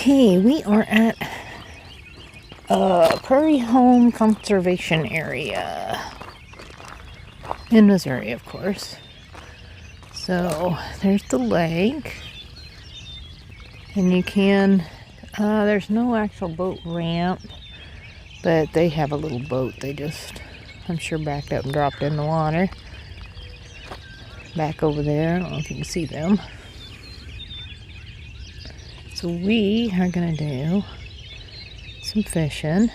Okay, we are at Prairie Home Conservation Area in Missouri, of course. So there's the lake, and you can, there's no actual boat ramp, but they have a little boat. They just, I'm sure, backed up and dropped in the water. Back over there, I don't know if you can see them. So we are gonna do some fishing,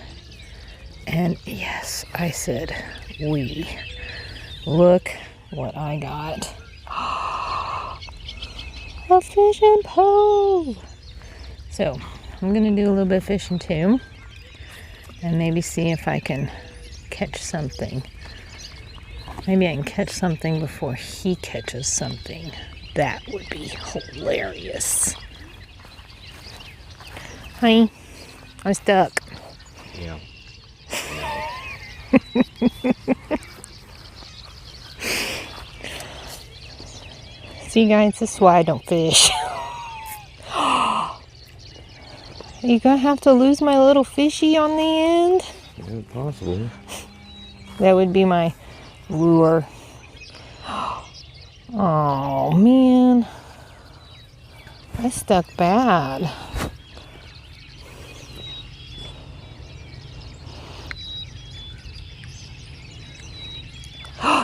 and yes, I said we. Look what I got. A fishing pole! So I'm gonna do a little bit of fishing too, and maybe see if I can catch something. Maybe I can catch something before he catches something. That would be hilarious. Hi, I'm stuck. Yeah. See, guys, this is why I don't fish. You're gonna have to lose my little fishy on the end? Yeah, possible. That would be my lure. Oh, man. I stuck bad.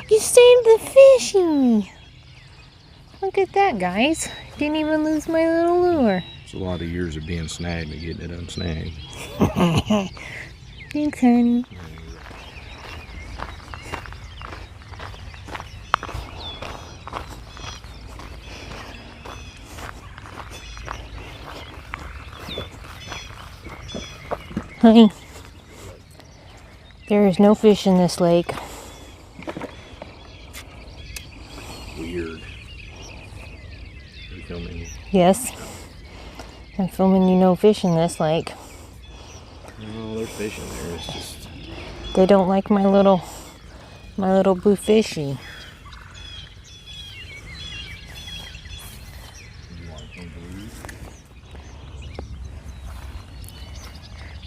You saved the fishy! Look at that, guys. Didn't even lose my little lure. It's a lot of years of being snagged and getting it unsnagged. Thanks, honey. Honey, there is no fish in this lake. Weird. Are you filming? Yes. I'm filming you no fish in this lake. No, there's fish in there. It's just... They don't like my little blue fishy.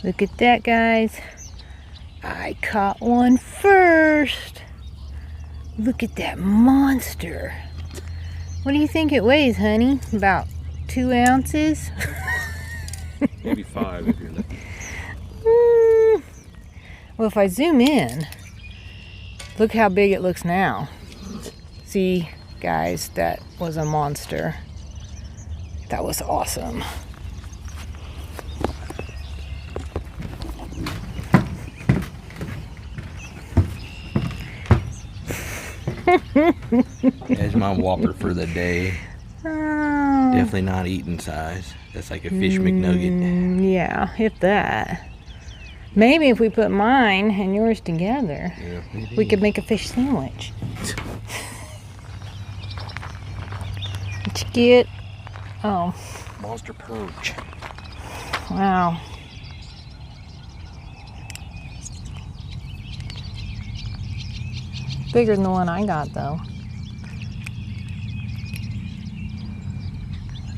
Look at that, guys. I caught one first. Look at that monster. What do you think it weighs, honey? About 2 ounces? Maybe 5 if you're lucky. Well, if I zoom in, look how big it looks now. See, guys, that was a monster. That was awesome. That's my whopper for the day. Oh. Definitely not eating size. That's like a fish McNugget. Yeah, if that. Maybe if we put mine and yours together, Yeah, maybe. we could make a fish sandwich. What you get? Oh, Monster perch. wow. Bigger than the one I got, though.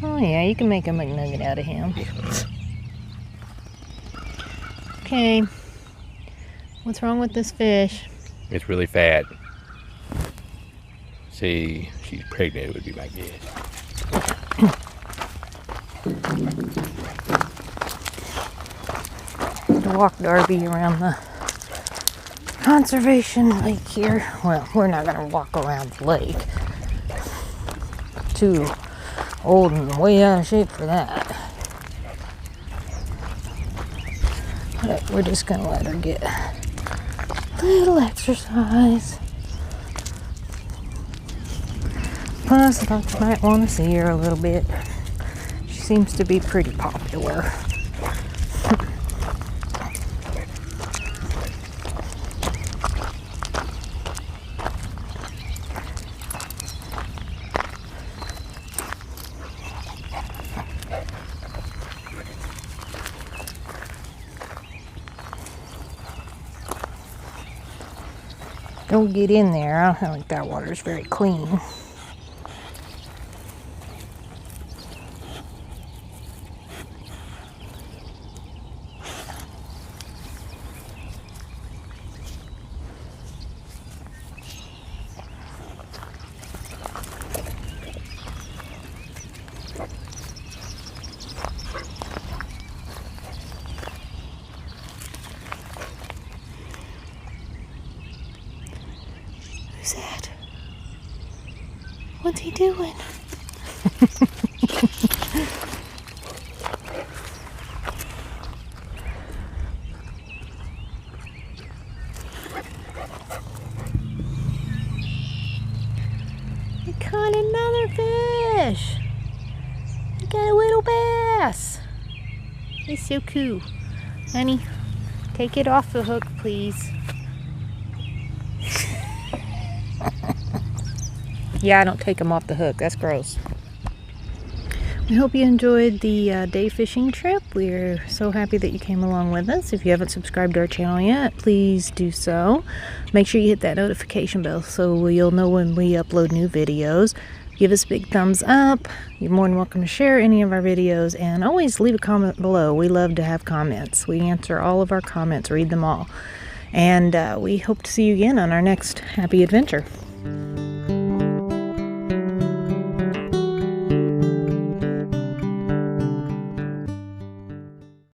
Oh, yeah, you can make a McNugget out of him. Okay. What's wrong with this fish? It's really fat. See, she's pregnant would be my guess. To walk Darby around the conservation lake here. Well, we're not going to walk around the lake. Too old and way out of shape for that. But we're just going to let her get a little exercise. Plus, I thought you might want to see her a little bit. She seems to be pretty popular. Don't get in there. I don't think that water's very clean. What's he doing? I caught another fish. I got a little bass. He's so cool. Honey, take it off the hook, please. Yeah, I don't take them off the hook. That's gross. We hope you enjoyed the day fishing trip. We're so happy that you came along with us. If you haven't subscribed to our channel yet, please do so. Make sure you hit that notification bell so you'll know when we upload new videos. Give us a big thumbs up. You're more than welcome to share any of our videos, and always leave a comment below. We love to have comments. We answer all of our comments, read them all. And we hope to see you again on our next happy adventure.